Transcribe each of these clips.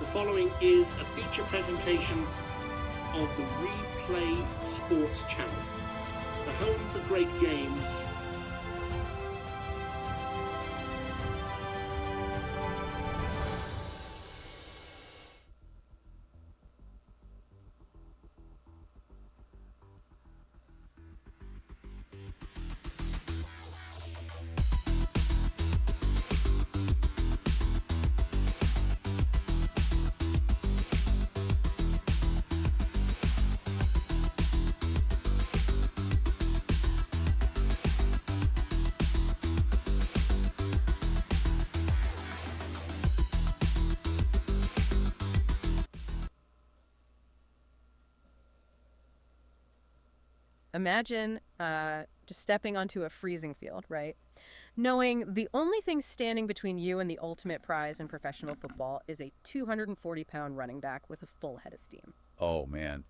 following is a feature presentation of the Replay Sports Channel, the home for great games. Imagine just stepping onto a freezing field, right? Knowing the only thing standing between you and the ultimate prize in professional football is a 240-pound running back with a full head of steam. Oh, man.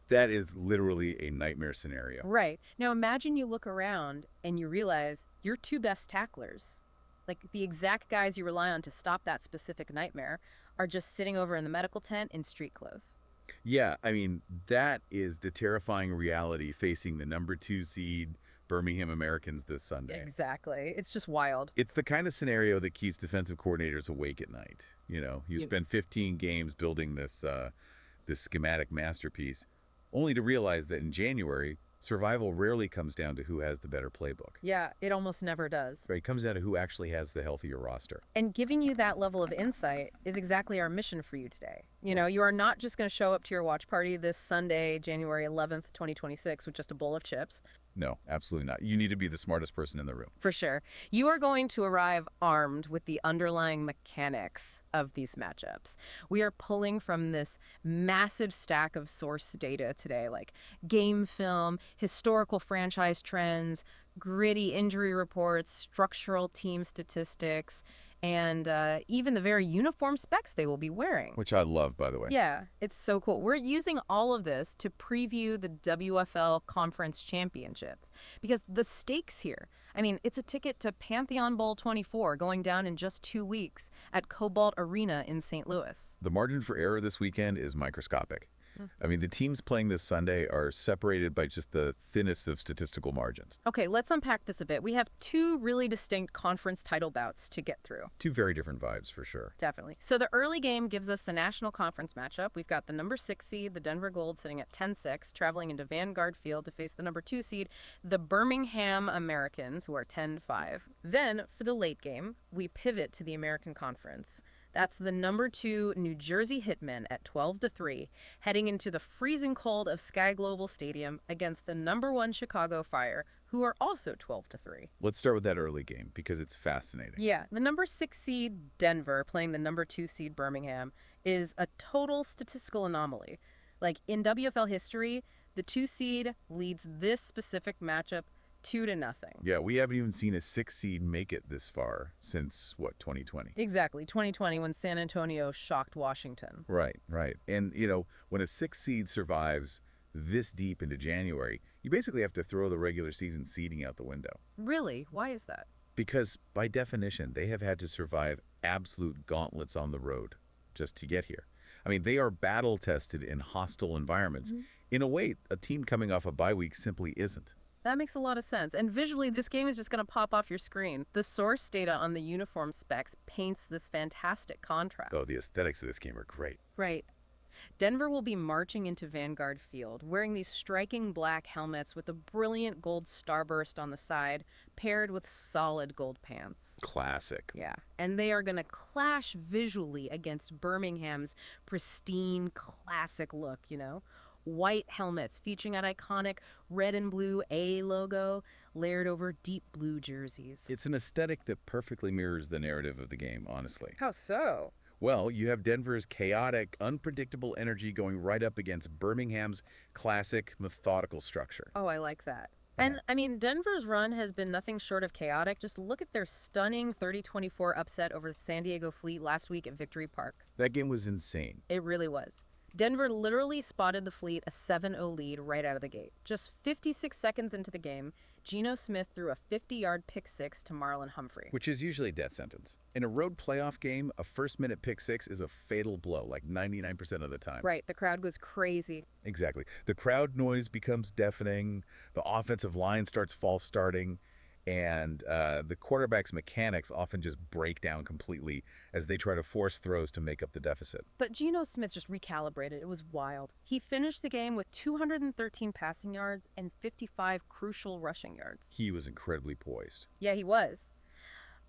That is literally a nightmare scenario. Right. Now imagine you look around and you realize your two best tacklers, like the exact guys you rely on to stop that specific nightmare, are just sitting over in the medical tent in street clothes. Yeah, I mean, that is the terrifying reality facing the number 2 seed Birmingham Americans this Sunday. Exactly. It's just wild. It's the kind of scenario that keeps defensive coordinators awake at night. You know, you spend 15 games building this schematic masterpiece, only to realize that in January, survival rarely comes down to who has the better playbook. Yeah, it almost never does. Right, it comes down to who actually has the healthier roster. And giving you that level of insight is exactly our mission for you today. You know, you are not just going to show up to your watch party this Sunday, January 11th, 2026, with just a bowl of chips. No, absolutely not. You need to be the smartest person in the room. For sure. You are going to arrive armed with the underlying mechanics of these matchups. We are pulling from this massive stack of source data today, like game film, historical franchise trends, gritty injury reports, structural team statistics, and even the very uniform specs they will be wearing. Which I love, by the way. Yeah, it's so cool. We're using all of this to preview the WFL Conference Championships because the stakes here, I mean, it's a ticket to Pantheon Bowl XXIV going down in just 2 weeks at Cobalt Arena in St. Louis. The margin for error this weekend is microscopic. I mean, the teams playing this Sunday are separated by just the thinnest of statistical margins. Okay, let's unpack this a bit. We have two really distinct conference title bouts to get through. Two very different vibes, for sure. Definitely. So the early game gives us the National Conference matchup. We've got the number 6 seed, the Denver Gold, sitting at 10-6, traveling into Vanguard Field to face the number 2 seed, the Birmingham Americans, who are 10-5. Then, for the late game, we pivot to the American Conference. That's the number 2 New Jersey Hitmen at 12-3, heading into the freezing cold of Sky Global Stadium against the number 1 Chicago Fire, who are also 12-3. Let's start with that early game because it's fascinating. Yeah, the number 6 seed Denver playing the number 2 seed Birmingham is a total statistical anomaly. Like in WFL history, the 2 seed leads this specific matchup 2-0. Yeah, we haven't even seen a 6 seed make it this far since, 2020? Exactly, 2020 when San Antonio shocked Washington. Right. And, when a 6 seed survives this deep into January, you basically have to throw the regular season seeding out the window. Really? Why is that? Because, by definition, they have had to survive absolute gauntlets on the road just to get here. I mean, they are battle-tested in hostile environments. In a way, a team coming off a bye week simply isn't. That makes a lot of sense. And visually, this game is just going to pop off your screen. The source data on the uniform specs paints this fantastic contrast. Oh, the aesthetics of this game are great. Right. Denver will be marching into Vanguard Field, wearing these striking black helmets with a brilliant gold starburst on the side, paired with solid gold pants. Classic. Yeah. And they are going to clash visually against Birmingham's pristine, classic look, White helmets featuring an iconic red and blue A logo layered over deep blue jerseys. It's an aesthetic that perfectly mirrors the narrative of the game, honestly. How so? Well, you have Denver's chaotic, unpredictable energy going right up against Birmingham's classic, methodical structure. Oh, I like that. And, Denver's run has been nothing short of chaotic. Just look at their stunning 30-24 upset over the San Diego Fleet last week at Victory Park. That game was insane. It really was. Denver literally spotted the Fleet a 7-0 lead right out of the gate. Just 56 seconds into the game, Geno Smith threw a 50-yard pick six to Marlon Humphrey. Which is usually a death sentence. In a road playoff game, a first-minute pick six is a fatal blow, like 99% of the time. Right, the crowd goes crazy. Exactly. The crowd noise becomes deafening, the offensive line starts false starting, and the quarterback's mechanics often just break down completely as they try to force throws to make up the deficit. But Geno Smith just recalibrated. It was wild. He finished the game with 213 passing yards and 55 crucial rushing yards. He was incredibly poised. Yeah, he was.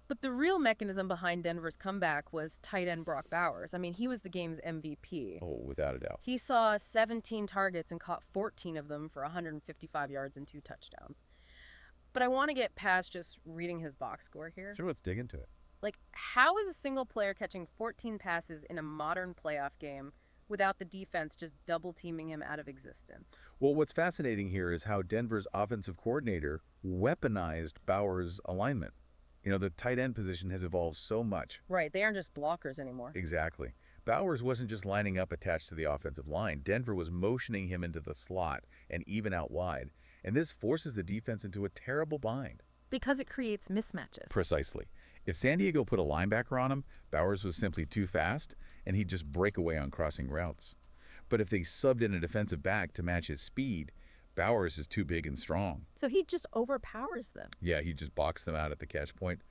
But the real mechanism behind Denver's comeback was tight end Brock Bowers. I mean, he was the game's MVP. Oh, without a doubt. He saw 17 targets and caught 14 of them for 155 yards and 2 touchdowns. But I want to get past just reading his box score here. So let's dig into it. Like, how is a single player catching 14 passes in a modern playoff game without the defense just double-teaming him out of existence? Well, what's fascinating here is how Denver's offensive coordinator weaponized Bowers' alignment. You know, the tight end position has evolved so much. Right, they aren't just blockers anymore. Exactly. Bowers wasn't just lining up attached to the offensive line. Denver was motioning him into the slot and even out wide. And this forces the defense into a terrible bind. Because it creates mismatches. Precisely. If San Diego put a linebacker on him, Bowers was simply too fast, and he'd just break away on crossing routes. But if they subbed in a defensive back to match his speed, Bowers is too big and strong. So he just overpowers them. Yeah, he just boxed them out at the catch point.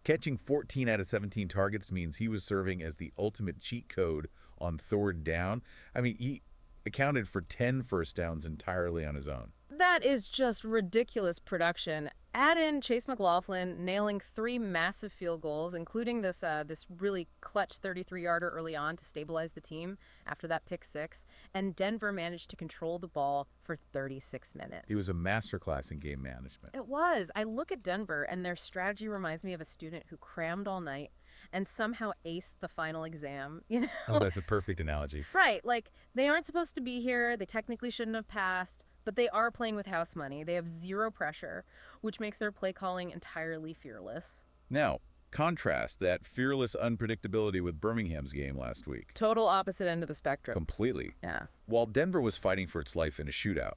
Catching 14 out of 17 targets means he was serving as the ultimate cheat code on third down. I mean, he accounted for 10 first downs entirely on his own. That is just ridiculous production. Add in Chase McLaughlin nailing 3 massive field goals, including this really clutch 33-yarder early on to stabilize the team after that pick six, and Denver managed to control the ball for 36 minutes. It was a masterclass in game management. It was. I look at Denver, and their strategy reminds me of a student who crammed all night and somehow aced the final exam, you know? Oh, that's a perfect analogy. Right. Like, they aren't supposed to be here. They technically shouldn't have passed, but they are playing with house money. They have zero pressure, which makes their play calling entirely fearless. Now, contrast that fearless unpredictability with Birmingham's game last week. Total opposite end of the spectrum. Completely. Yeah. While Denver was fighting for its life in a shootout,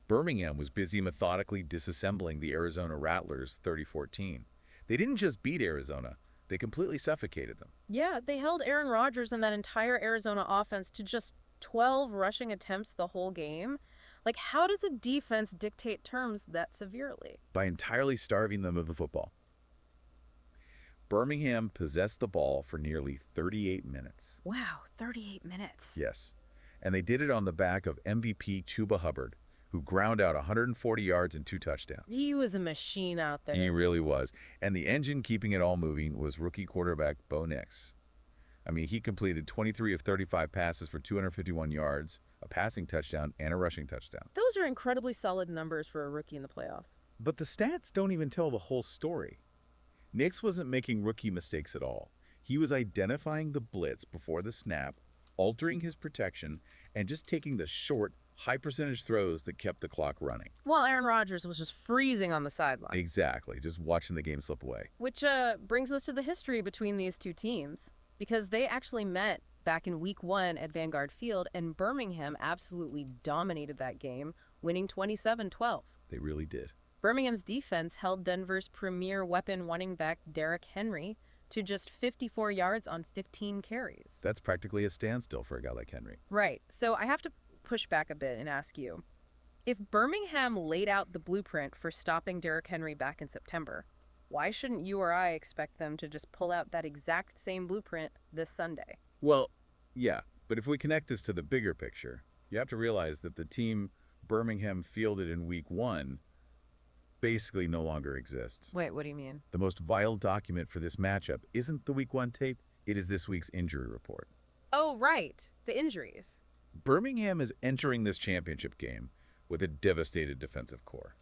Birmingham was busy methodically disassembling the Arizona Rattlers 30-14. They didn't just beat Arizona, they completely suffocated them. Yeah, they held Aaron Rodgers and that entire Arizona offense to just 12 rushing attempts the whole game. Like, how does a defense dictate terms that severely? By entirely starving them of the football. Birmingham possessed the ball for nearly 38 minutes. Wow, 38 minutes. Yes. And they did it on the back of MVP Chuba Hubbard, who ground out 140 yards and 2 touchdowns. He was a machine out there. He really was. And the engine keeping it all moving was rookie quarterback Bo Nix. I mean, he completed 23 of 35 passes for 251 yards, a passing touchdown, and a rushing touchdown. Those are incredibly solid numbers for a rookie in the playoffs. But the stats don't even tell the whole story. Nix wasn't making rookie mistakes at all. He was identifying the blitz before the snap, altering his protection, and just taking the short, high-percentage throws that kept the clock running. While Aaron Rodgers was just freezing on the sideline. Exactly, just watching the game slip away. Which brings us to the history between these two teams, because they actually met back in Week 1 at Vanguard Field, and Birmingham absolutely dominated that game, winning 27-12. They really did. Birmingham's defense held Denver's premier weapon running back Derrick Henry to just 54 yards on 15 carries. That's practically a standstill for a guy like Henry. Right. So I have to push back a bit and ask you, if Birmingham laid out the blueprint for stopping Derrick Henry back in September, why shouldn't you or I expect them to just pull out that exact same blueprint this Sunday? Well, yeah, but if we connect this to the bigger picture, you have to realize that the team Birmingham fielded in Week 1 basically no longer exists. Wait, what do you mean? The most vital document for this matchup isn't the Week 1 tape, it is this week's injury report. Oh, right, the injuries. Birmingham is entering this championship game with a devastated defensive core.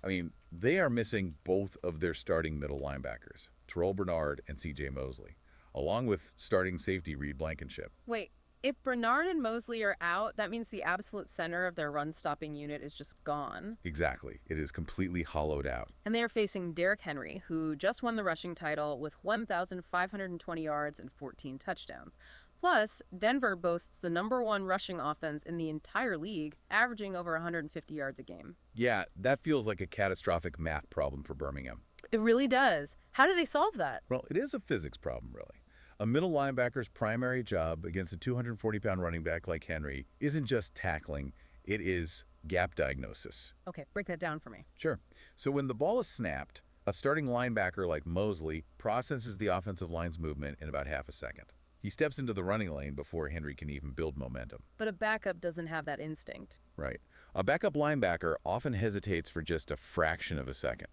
I mean, they are missing both of their starting middle linebackers, Terrell Bernard and C.J. Mosley, along with starting safety Reed Blankenship. Wait, if Bernard and Mosley are out, that means the absolute center of their run-stopping unit is just gone. Exactly. It is completely hollowed out. And they are facing Derrick Henry, who just won the rushing title with 1,520 yards and 14 touchdowns. Plus, Denver boasts the #1 rushing offense in the entire league, averaging over 150 yards a game. Yeah, that feels like a catastrophic math problem for Birmingham. It really does. How do they solve that? Well, it is a physics problem, really. A middle linebacker's primary job against a 240-pound running back like Henry isn't just tackling, it is gap diagnosis. Okay, break that down for me. Sure. So when the ball is snapped, a starting linebacker like Mosley processes the offensive line's movement in about half a second. He steps into the running lane before Henry can even build momentum. But a backup doesn't have that instinct. Right. A backup linebacker often hesitates for just a fraction of a second.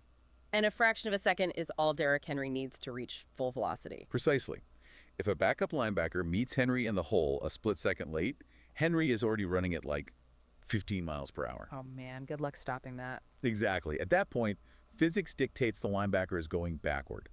And a fraction of a second is all Derrick Henry needs to reach full velocity. Precisely. If a backup linebacker meets Henry in the hole a split second late, Henry is already running at like 15 miles per hour. Oh man, good luck stopping that. Exactly. At that point, physics dictates the linebacker is going backward.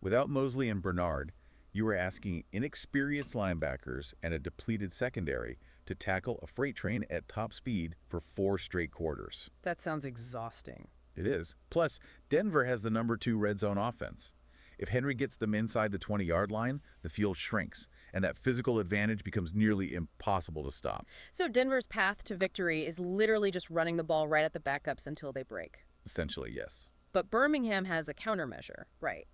Without Mosley and Bernard, you are asking inexperienced linebackers and a depleted secondary to tackle a freight train at top speed for 4 straight quarters. That sounds exhausting. It is. Plus, Denver has the #2 red zone offense. If Henry gets them inside the 20-yard line, the field shrinks, and that physical advantage becomes nearly impossible to stop. So Denver's path to victory is literally just running the ball right at the backups until they break. Essentially, yes. But Birmingham has a countermeasure, right?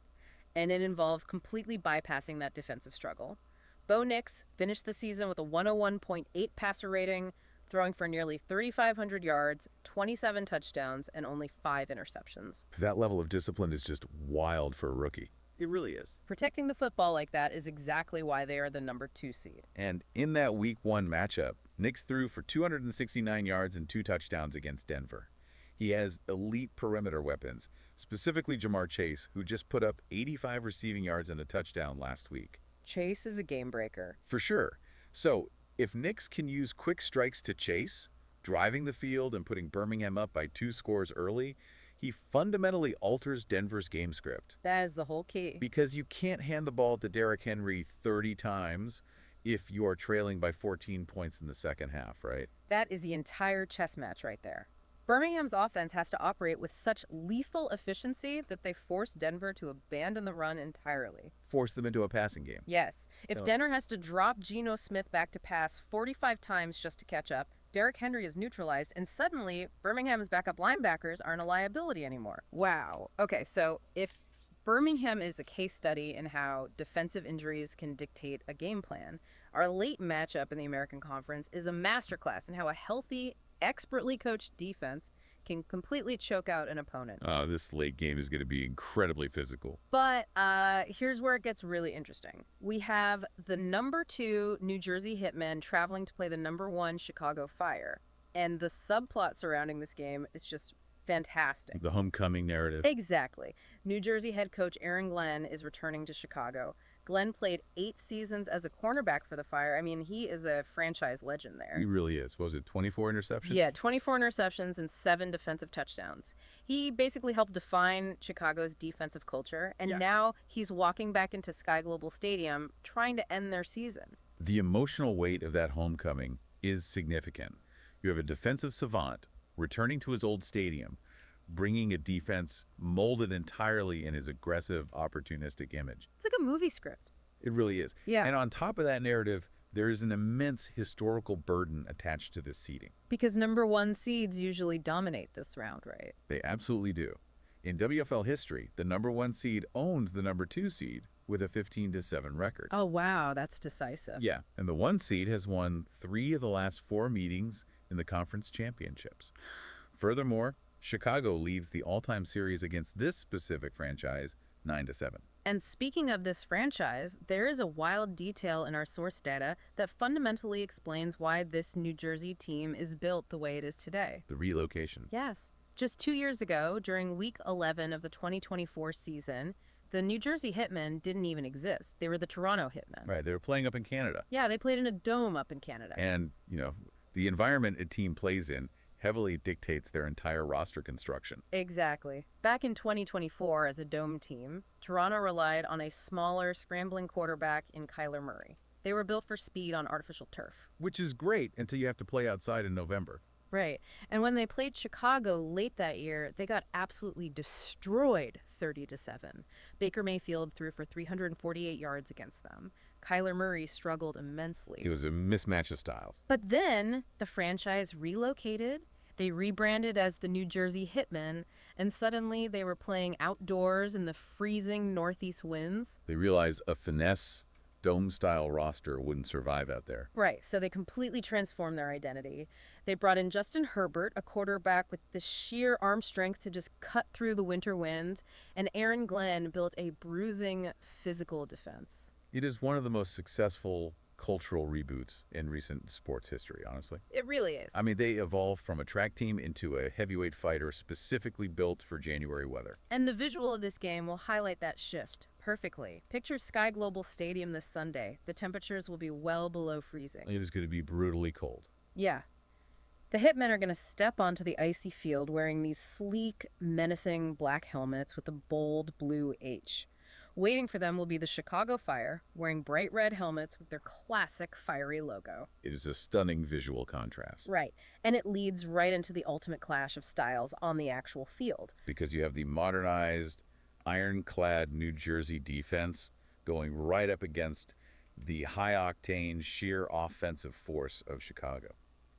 And it involves completely bypassing that defensive struggle. Bo Nix finished the season with a 101.8 passer rating, throwing for nearly 3,500 yards, 27 touchdowns, and only 5 interceptions. That level of discipline is just wild for a rookie. It really is. Protecting the football like that is exactly why they are the #2 seed. And in that Week 1 matchup, Nix threw for 269 yards and 2 touchdowns against Denver. He has elite perimeter weapons, specifically Jamar Chase, who just put up 85 receiving yards and a touchdown last week. Chase is a game breaker. For sure. So, if Nix can use quick strikes to chase, driving the field and putting Birmingham up by 2 scores early, he fundamentally alters Denver's game script. That is the whole key. Because you can't hand the ball to Derrick Henry 30 times if you are trailing by 14 points in the second half, right? That is the entire chess match right there. Birmingham's offense has to operate with such lethal efficiency that they force Denver to abandon the run entirely. Force them into a passing game. Yes. If Denver has to drop Geno Smith back to pass 45 times just to catch up, Derrick Henry is neutralized, and suddenly Birmingham's backup linebackers aren't a liability anymore. Wow. Okay, so if Birmingham is a case study in how defensive injuries can dictate a game plan, our late matchup in the American Conference is a masterclass in how a healthy, expertly coached defense can completely choke out an opponent. This late game is going to be incredibly physical. But here's where it gets really interesting. We have the #2 New Jersey Hitmen traveling to play the #1 Chicago Fire. And the subplot surrounding this game is just fantastic. The homecoming narrative. Exactly. New Jersey head coach Aaron Glenn is returning to Chicago. Glenn played 8 seasons as a cornerback for the Fire. I mean, he is a franchise legend there. He really is. What was it, 24 interceptions? Yeah, 24 interceptions and 7 defensive touchdowns. He basically helped define Chicago's defensive culture, and now he's walking back into Sky Global Stadium trying to end their season. The emotional weight of that homecoming is significant. You have a defensive savant returning to his old stadium, bringing a defense molded entirely in his aggressive, opportunistic image. It's like a movie script. It really is. Yeah. And on top of that narrative, there is an immense historical burden attached to this seeding. Because #1 seeds usually dominate this round, right? They absolutely do. In WFL history, the #1 seed owns the #2 seed with a 15-7 record. Oh, wow, that's decisive. Yeah, and the 1 seed has won 3 of the last 4 meetings in the conference championships. Furthermore, Chicago leads the all-time series against this specific franchise 9-7. And speaking of this franchise, there is a wild detail in our source data that fundamentally explains why this New Jersey team is built the way it is today. The relocation. Yes. Just 2 years ago, during Week 11 of the 2024 season, the New Jersey Hitmen didn't even exist. They were the Toronto Hitmen. Right, they were playing up in Canada. Yeah, they played in a dome up in Canada. And, the environment a team plays in heavily dictates their entire roster construction. Exactly. Back in 2024, as a dome team, Toronto relied on a smaller, scrambling quarterback in Kyler Murray. They were built for speed on artificial turf. Which is great until you have to play outside in November. Right. And when they played Chicago late that year, they got absolutely destroyed 30-7. Baker Mayfield threw for 348 yards against them. Kyler Murray struggled immensely. It was a mismatch of styles. But then the franchise relocated. They rebranded as the New Jersey Hitmen, and suddenly they were playing outdoors in the freezing northeast winds. They realized a finesse dome-style roster wouldn't survive out there. Right, so they completely transformed their identity. They brought in Justin Herbert, a quarterback with the sheer arm strength to just cut through the winter wind, and Aaron Glenn built a bruising physical defense. It is one of the most successful cultural reboots in recent sports history, honestly. It really is. I mean, they evolved from a track team into a heavyweight fighter specifically built for January weather. And the visual of this game will highlight that shift perfectly. Picture Sky Global Stadium this Sunday. The temperatures will be well below freezing. It is going to be brutally cold. Yeah. The Hitmen are going to step onto the icy field wearing these sleek, menacing black helmets with a bold blue H. Waiting for them will be the Chicago Fire, wearing bright red helmets with their classic fiery logo. It is a stunning visual contrast. Right, and it leads right into the ultimate clash of styles on the actual field. Because you have the modernized, ironclad New Jersey defense going right up against the high-octane, sheer offensive force of Chicago.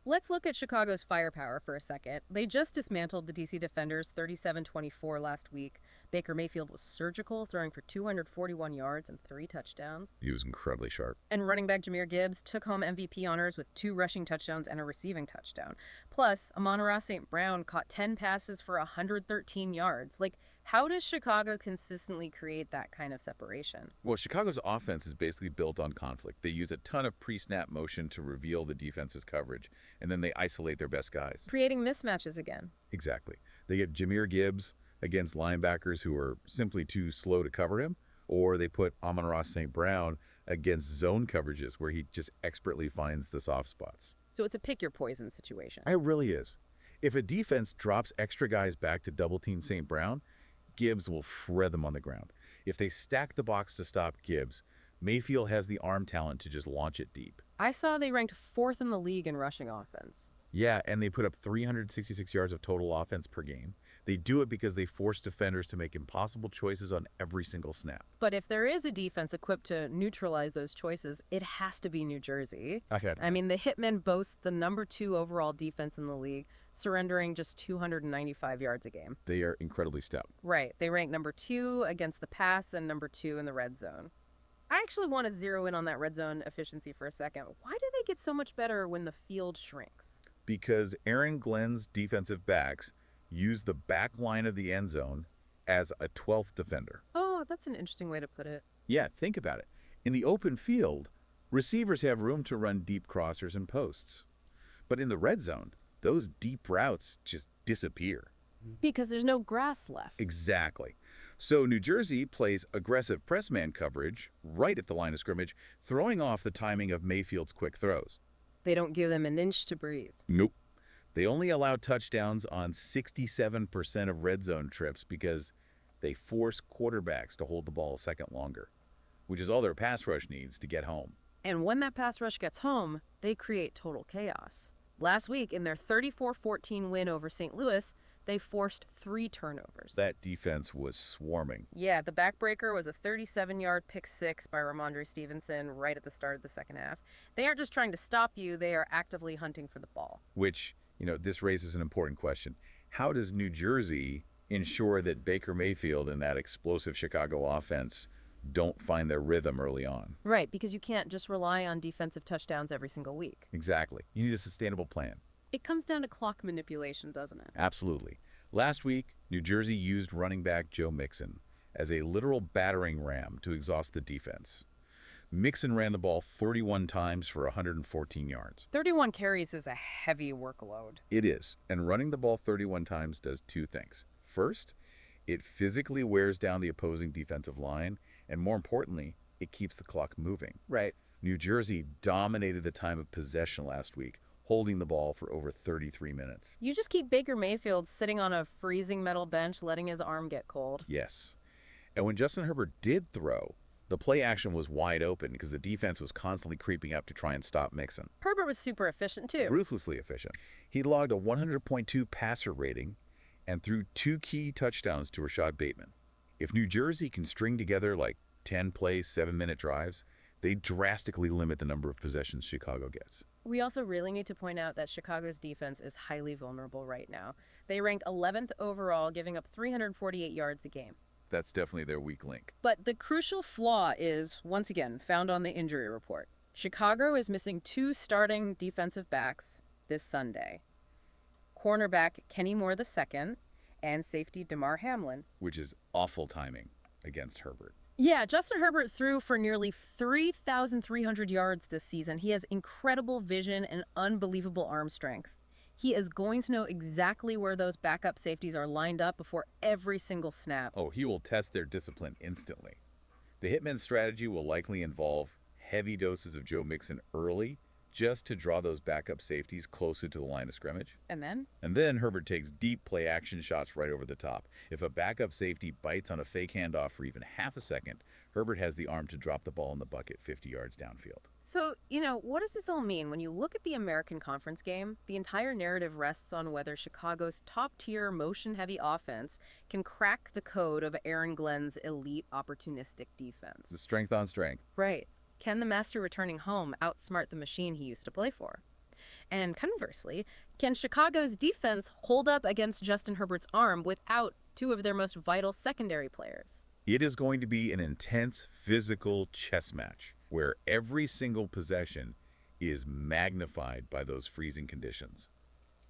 Let's look at Chicago's firepower for a second. They just dismantled the DC Defenders 37-24 last week. Baker Mayfield was surgical, throwing for 241 yards and 3 touchdowns. He was incredibly sharp. And running back Jahmyr Gibbs took home MVP honors with 2 rushing touchdowns and a receiving touchdown. Plus, Amon-Ra St. Brown caught 10 passes for 113 yards. How does Chicago consistently create that kind of separation? Well, Chicago's offense is basically built on conflict. They use a ton of pre-snap motion to reveal the defense's coverage, and then they isolate their best guys. Creating mismatches again. Exactly. They get Jahmyr Gibbs against linebackers who are simply too slow to cover him, or they put Amon-Ra St. Brown against zone coverages where he just expertly finds the soft spots. So it's a pick-your-poison situation. It really is. If a defense drops extra guys back to double-team St. Brown, Gibbs will shred them on the ground. If they stack the box to stop Gibbs, Mayfield has the arm talent to just launch it deep. I saw they ranked 4th in the league in rushing offense. Yeah, and they put up 366 yards of total offense per game. They do it because they force defenders to make impossible choices on every single snap. But if there is a defense equipped to neutralize those choices, it has to be New Jersey. I mean, the Hitmen boast the number 2 overall defense in the league, surrendering just 295 yards a game. They are incredibly stout. Right. They rank number 2 against the pass and number 2 in the red zone. I actually want to zero in on that red zone efficiency for a second. Why do they get so much better when the field shrinks? Because Aaron Glenn's defensive backs use the back line of the end zone as a 12th defender. Oh, that's an interesting way to put it. Yeah, think about it. In the open field, receivers have room to run deep crossers and posts. But in the red zone, those deep routes just disappear. Because there's no grass left. Exactly. So New Jersey plays aggressive press man coverage right at the line of scrimmage, throwing off the timing of Mayfield's quick throws. They don't give them an inch to breathe. Nope. They only allow touchdowns on 67% of red zone trips because they force quarterbacks to hold the ball a second longer, which is all their pass rush needs to get home. And when that pass rush gets home, they create total chaos. Last week, in their 34-14 win over St. Louis, they forced 3 turnovers. That defense was swarming. Yeah, the backbreaker was a 37-yard pick 6 by Ramondre Stevenson right at the start of the second half. They aren't just trying to stop you, they are actively hunting for the ball. Which, this raises an important question. How does New Jersey ensure that Baker Mayfield and that explosive Chicago offense don't find their rhythm early on? Right, because you can't just rely on defensive touchdowns every single week. Exactly. You need a sustainable plan. It comes down to clock manipulation, doesn't it? Absolutely. Last week, New Jersey used running back Joe Mixon as a literal battering ram to exhaust the defense. Mixon ran the ball 31 times for 114 yards. 31 carries is a heavy workload. It is, and running the ball 31 times does 2 things. First, it physically wears down the opposing defensive line, and more importantly, it keeps the clock moving. Right. New Jersey dominated the time of possession last week, holding the ball for over 33 minutes. You just keep Baker Mayfield sitting on a freezing metal bench, letting his arm get cold. Yes. And when Justin Herbert did throw, the play action was wide open because the defense was constantly creeping up to try and stop Mixon. Herbert was super efficient, too. Ruthlessly efficient. He logged a 100.2 passer rating and threw 2 key touchdowns to Rashad Bateman. If New Jersey can string together like 10-play, 7-minute drives, they drastically limit the number of possessions Chicago gets. We also really need to point out that Chicago's defense is highly vulnerable right now. They rank 11th overall, giving up 348 yards a game. That's definitely their weak link. But the crucial flaw is, once again, found on the injury report. Chicago is missing 2 starting defensive backs this Sunday. Cornerback Kenny Moore II and safety Damar Hamlin. Which is awful timing against Herbert. Yeah, Justin Herbert threw for nearly 3,300 yards this season. He has incredible vision and unbelievable arm strength. He is going to know exactly where those backup safeties are lined up before every single snap. Oh, he will test their discipline instantly. The Hitmen strategy will likely involve heavy doses of Joe Mixon early, just to draw those backup safeties closer to the line of scrimmage. And then? And then Herbert takes deep play action shots right over the top. If a backup safety bites on a fake handoff for even half a second, Herbert has the arm to drop the ball in the bucket 50 yards downfield. So, what does this all mean? When you look at the American Conference game, the entire narrative rests on whether Chicago's top-tier, motion-heavy offense can crack the code of Aaron Glenn's elite, opportunistic defense. The strength on strength. Right. Can the master returning home outsmart the machine he used to play for? And conversely, can Chicago's defense hold up against Justin Herbert's arm without 2 of their most vital secondary players? It is going to be an intense physical chess match where every single possession is magnified by those freezing conditions.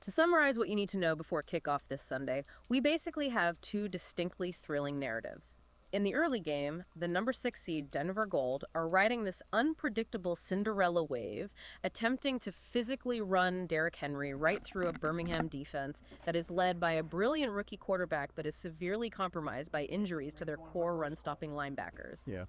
To summarize what you need to know before kickoff this Sunday, we basically have 2 distinctly thrilling narratives. In the early game, the number 6 seed Denver Gold are riding this unpredictable Cinderella wave, attempting to physically run Derrick Henry right through a Birmingham defense that is led by a brilliant rookie quarterback but is severely compromised by injuries to their core run-stopping linebackers. Yeah.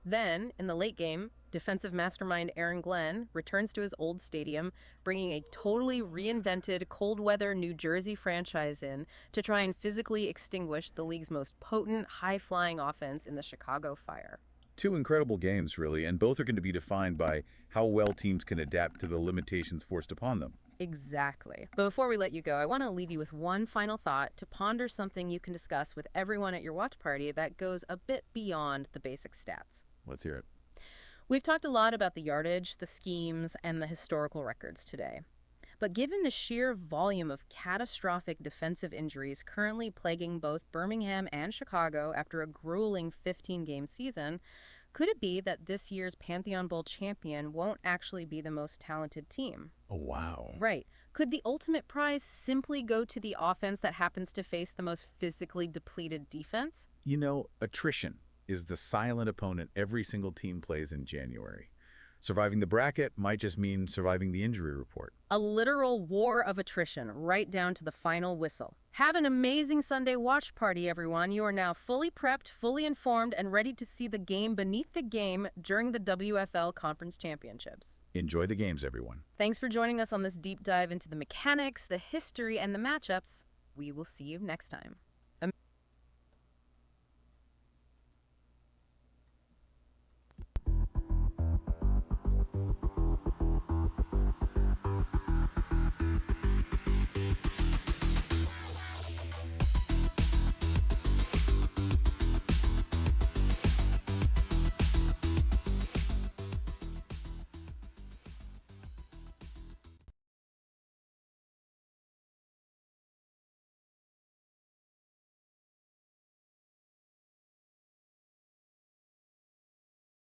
Then, in the late game, defensive mastermind Aaron Glenn returns to his old stadium, bringing a totally reinvented cold-weather New Jersey franchise in to try and physically extinguish the league's most potent, high-flying offense in the Chicago Fire. 2 incredible games, really, and both are going to be defined by how well teams can adapt to the limitations forced upon them. Exactly. But before we let you go, I want to leave you with one final thought to ponder something you can discuss with everyone at your watch party that goes a bit beyond the basic stats. Let's hear it. We've talked a lot about the yardage, the schemes, and the historical records today. But given the sheer volume of catastrophic defensive injuries currently plaguing both Birmingham and Chicago after a grueling 15-game season, could it be that this year's Pantheon Bowl champion won't actually be the most talented team? Oh, wow. Right. Could the ultimate prize simply go to the offense that happens to face the most physically depleted defense? Attrition is the silent opponent every single team plays in January. Surviving the bracket might just mean surviving the injury report. A literal war of attrition, right down to the final whistle. Have an amazing Sunday watch party, everyone. You are now fully prepped, fully informed, and ready to see the game beneath the game during the WFL Conference Championships. Enjoy the games, everyone. Thanks for joining us on this deep dive into the mechanics, the history, and the matchups. We will see you next time.